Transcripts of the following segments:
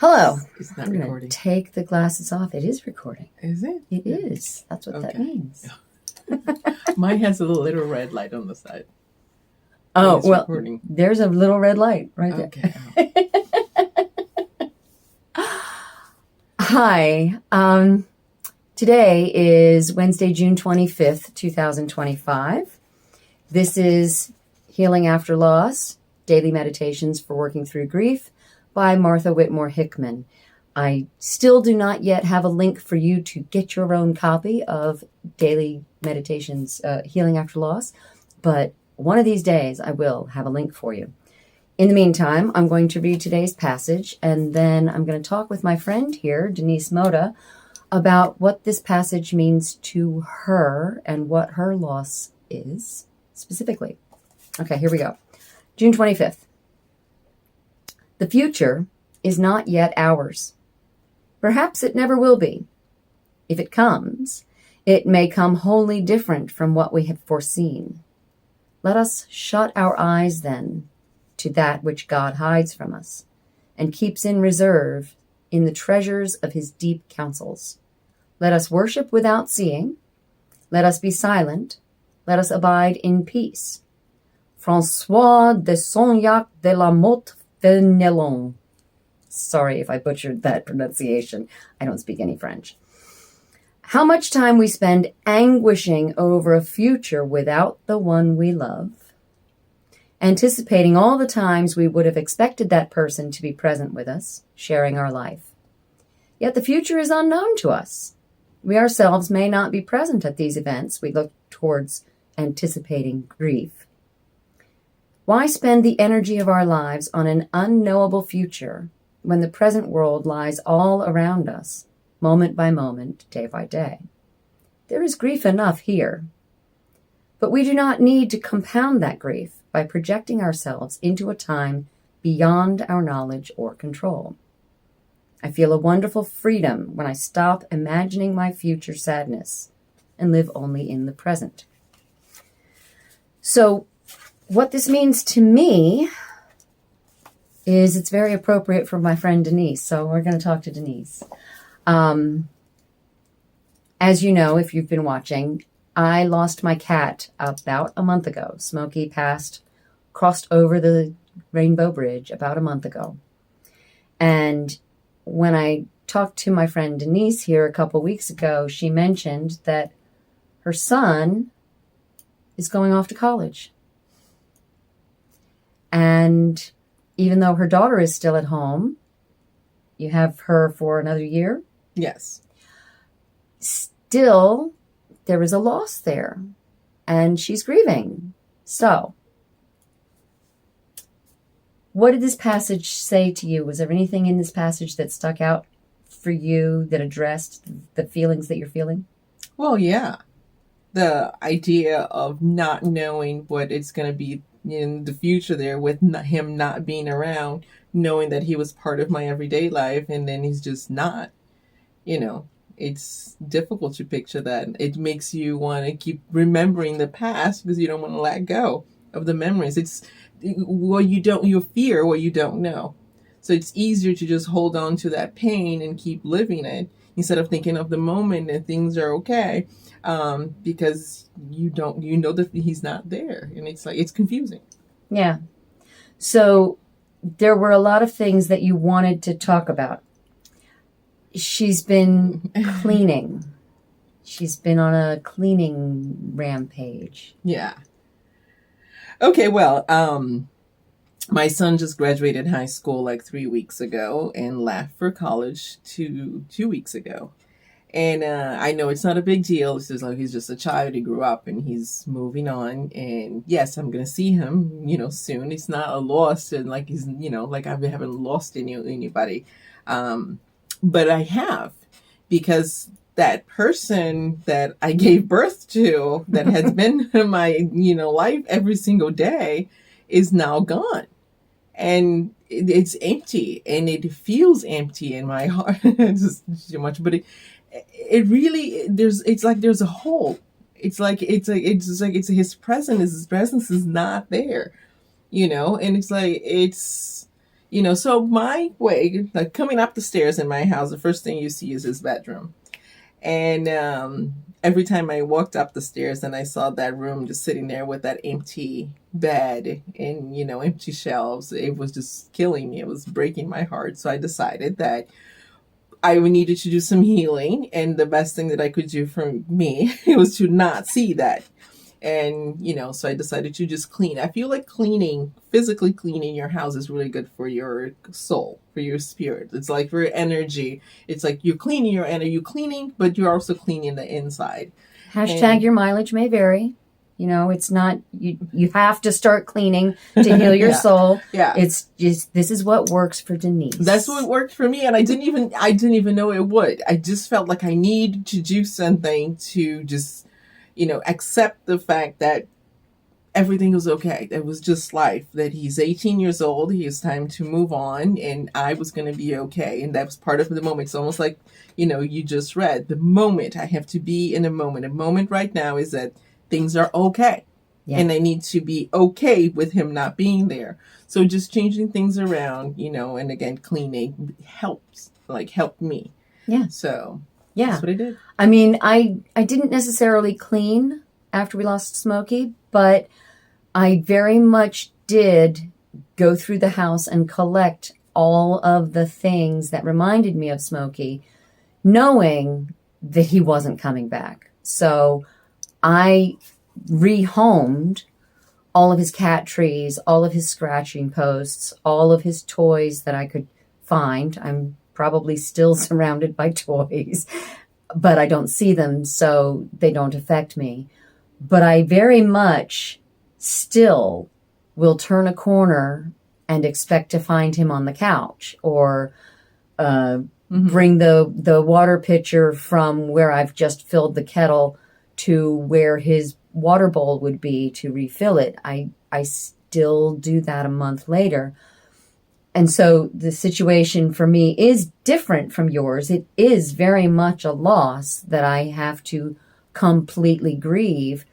Hello. It's not I'm going recording. to take the glasses off. It is recording. Is it? It is. That's what that means. Mine has a little red light on the side. Oh, It's well, recording. there's a little red light right there. Okay. Hi. Today is Wednesday, June 25th, 2025. This is Healing After Loss, Daily Meditations for Working Through Grief by Martha Whitmore Hickman. I still do not yet have a link for you to get your own copy of Daily Meditations, Healing After Loss, but one of these days I will have a link for you. In the meantime, I'm going to read today's passage, and then I'm going to talk with my friend here, Denise Moda, about what this passage means to her and what her loss is specifically. Okay, here we go. June 25th. The future is not yet ours. Perhaps it never will be. If it comes, it may come wholly different from what we had foreseen. Let us shut our eyes then to that which God hides from us and keeps in reserve in the treasures of his deep counsels. Let us worship without seeing. Let us be silent. Let us abide in peace. François de Saugnac de la Motte Fenelon. Sorry if I butchered that pronunciation. I don't speak any French. How much time we spend anguishing over a future without the one we love, anticipating all the times we would have expected that person to be present with us, sharing our life. Yet the future is unknown to us. We ourselves may not be present at these events we look towards anticipating grief. Why spend the energy of our lives on an unknowable future when the present world lies all around us, moment by moment, day by day? There is grief enough here. But we do not need to compound that grief by projecting ourselves into a time beyond our knowledge or control. I feel a wonderful freedom when I stop imagining my future sadness and live only in the present. So, what this means to me is it's very appropriate for my friend Denise. So we're going to talk to Denise. As you know, if you've been watching, I lost my cat about a month ago. Smokey crossed over the Rainbow Bridge about a month ago. And when I talked to my friend Denise here a couple weeks ago, she mentioned that her son is going off to college. And even though her daughter is still at home, you have her for another year? Yes. Still, there is a loss there, and she's grieving. So, what did this passage say to you? Was there anything in this passage that stuck out for you that addressed the feelings that you're feeling? Well, yeah. The idea of not knowing what it's going to be in the future there with him not being around, knowing that he was part of my everyday life and then he's just not, it's difficult to picture that. It makes you want to keep remembering the past because you don't want to let go of the memories. It's you fear what you don't know. So it's easier to just hold on to that pain and keep living it instead of thinking of the moment and things are okay. Because you know that he's not there, and it's confusing. Yeah. So there were a lot of things that you wanted to talk about. She's been cleaning. She's been on a cleaning rampage. Yeah. Okay, well, my son just graduated high school like 3 weeks ago and left for college 2 weeks ago. And I know it's not a big deal. It's just like he's just a child. He grew up and he's moving on. And yes, I'm going to see him, soon. It's not a loss. And like he's, like I haven't lost anybody. But I have, because that person that I gave birth to that has been in my, life every single day is now gone. And it's empty, and it feels empty in my heart. It's just too much, but it really it's like there's a hole. It's like his presence is not there, and it's So my way, like coming up the stairs in my house, the first thing you see is his bedroom. And every time I walked up the stairs and I saw that room just sitting there with that empty bed and, empty shelves, it was just killing me. It was breaking my heart. So I decided that I needed to do some healing. And the best thing that I could do for me was to not see that. And, so I decided to just clean. I feel like physically cleaning your house is really good for your soul, for your spirit. It's like for your energy. It's like you're cleaning your energy, you're cleaning, but you're also cleaning the inside. Hashtag your mileage may vary. It's not, you have to start cleaning to heal your soul. Yeah. It's just, this is what works for Denise. That's what worked for me. And I didn't even know it would. I just felt like I need to do something to just, accept the fact that everything was okay. It was just life, that he's 18 years old. It's time to move on, and I was going to be okay. And that was part of the moment. It's almost like, you just read the moment. I have to be in a moment. A moment right now is that things are okay. Yeah. And I need to be okay with him not being there. So just changing things around, and again, cleaning helped me. Yeah. So yeah, that's what I did. I mean, I didn't necessarily clean after we lost Smokey, but I very much did go through the house and collect all of the things that reminded me of Smokey, knowing that he wasn't coming back. So I rehomed all of his cat trees, all of his scratching posts, all of his toys that I could find. I'm probably still surrounded by toys, but I don't see them, so they don't affect me. But I very much still will turn a corner and expect to find him on the couch, or bring the water pitcher from where I've just filled the kettle to where his water bowl would be to refill it. I still do that a month later. And so the situation for me is different from yours. It is very much a loss that I have to completely grieve.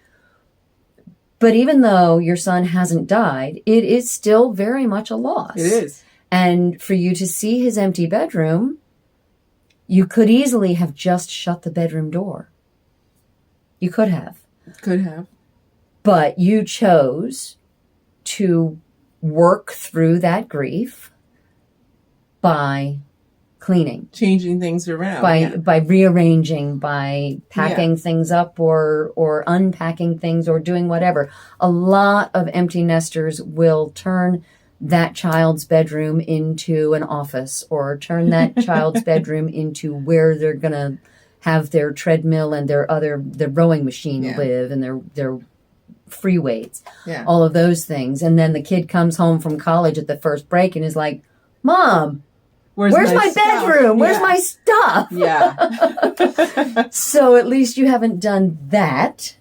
But even though your son hasn't died, it is still very much a loss. It is. And for you to see his empty bedroom, you could easily have just shut the bedroom door. You could have. Could have. But you chose to work through that grief by cleaning, changing things around, by rearranging, by packing things up or unpacking things or doing whatever. A lot of empty nesters will turn that child's bedroom into an office, or turn that child's bedroom into where they're going to have their treadmill and their rowing machine live, and their free weights, all of those things. And then the kid comes home from college at the first break and is like, Mom, where's my bedroom? Where's my stuff? Yeah. So at least you haven't done that.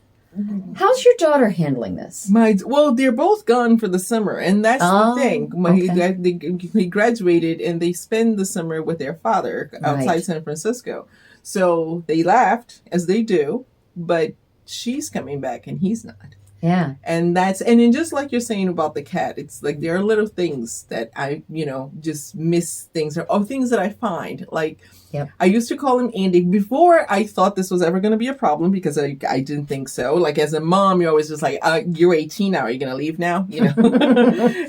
How's your daughter handling this? Well, they're both gone for the summer, and that's the thing. He graduated, and they spend the summer with their father outside San Francisco. So they left, as they do, but she's coming back, and he's not. Yeah. And then just like you're saying about the cat, it's like there are little things that I, just miss things, or things that I find. Like, I used to call him Andy before I thought this was ever going to be a problem, because I didn't think so. Like, as a mom, you're always just like, you're 18 now. Are you going to leave now?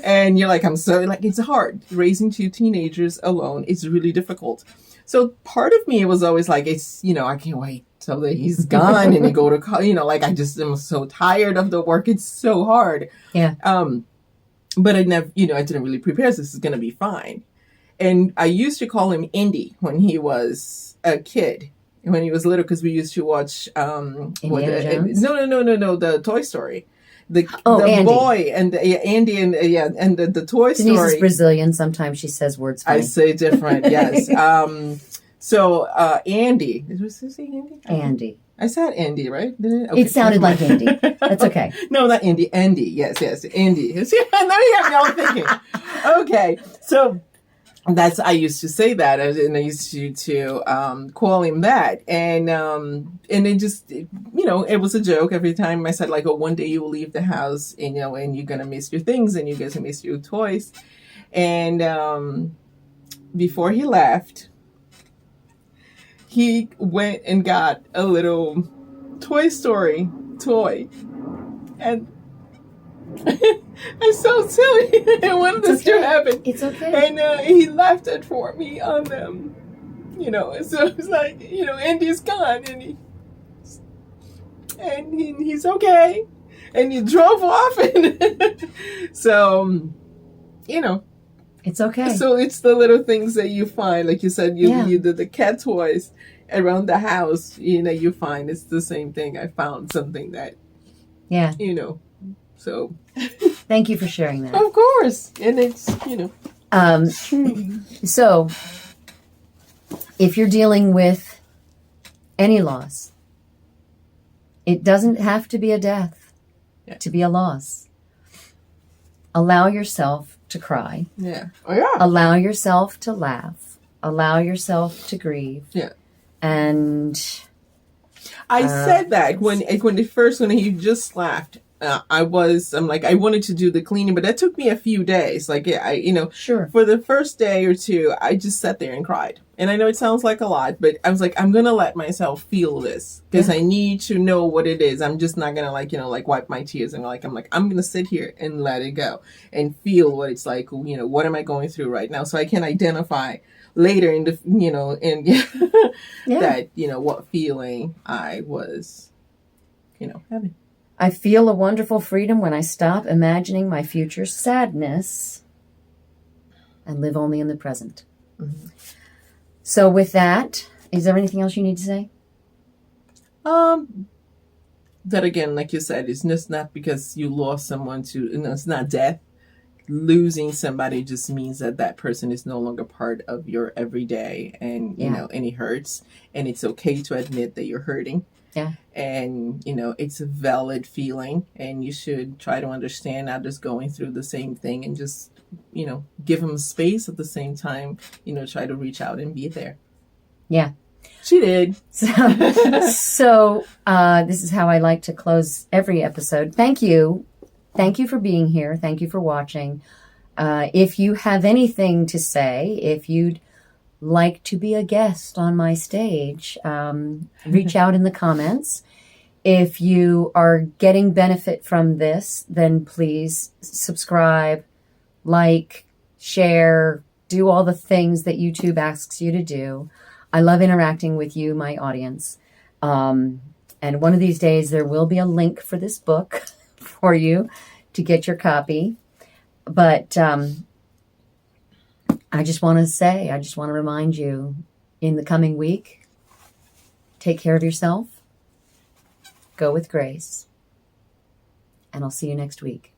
And you're like, I'm sorry. Like, it's hard. Raising two teenagers alone is really difficult. So part of me was always like, it's, I can't wait till that he's gone and you go to college, like I just am so tired of the work. It's so hard. Yeah. But I never, I didn't really prepare. This is going to be fine. And I used to call him Indy when he was a kid, when he was little, because we used to watch, Indiana Jones? No, the Toy Story. The Andy. Boy and Andy and the Toy Story. Denise is Brazilian. Sometimes she says words funny. I say different, yes. So Andy, was this Andy? Andy. I said Andy, right? Didn't it? Okay. It sounded like Andy. That's okay. No, not Andy. Andy. Yes, Andy. See, now you have me all thinking. Okay, so I used to say that, and I used to call him that, and it just, it was a joke every time I said, like, oh, one day you will leave the house, and you're gonna miss your things, and you're gonna miss your toys. And before he left, he went and got a little Toy Story toy. And it's so silly. And when this okay. happened, It's okay. and he left it for me on them. And so it's like, Andy's gone, and he's okay, and he drove off, and so It's okay. So it's the little things that you find, like you said, you did the cat toys around the house. You find it's the same thing. I found something that, So Thank you for sharing that. Of course, and it's So, if you're dealing with any loss, it doesn't have to be a death to be a loss. Allow yourself to cry. Yeah. Oh yeah. Allow yourself to laugh. Allow yourself to grieve. Yeah. And I said that when he just laughed. I'm like, I wanted to do the cleaning, but that took me a few days. Like, sure. For the first day or two, I just sat there and cried. And I know it sounds like a lot, but I was like, I'm going to let myself feel this because I need to know what it is. I'm just not going to wipe my tears. And I'm going to sit here and let it go and feel what it's like. What am I going through right now? So I can identify later in the, that, what feeling I was, having. I feel a wonderful freedom when I stop imagining my future sadness and live only in the present. Mm-hmm. So with that, is there anything else you need to say? That again, like you said, it's just not because you lost someone it's not death. Losing somebody just means that person is no longer part of your everyday, and and it hurts, and it's okay to admit that you're hurting. Yeah. And, it's a valid feeling, and you should try to understand others going through the same thing, and just, give them space at the same time, try to reach out and be there. Yeah. She did. So this is how I like to close every episode. Thank you. Thank you for being here. Thank you for watching. If you have anything to say, if you'd like to be a guest on my stage, reach out in the comments. If you are getting benefit from this, then please subscribe, like, share, do all the things that YouTube asks you to do. I love interacting with you, my audience. And one of these days there will be a link for this book for you to get your copy. But I just want to remind you, in the coming week, take care of yourself, go with grace, and I'll see you next week.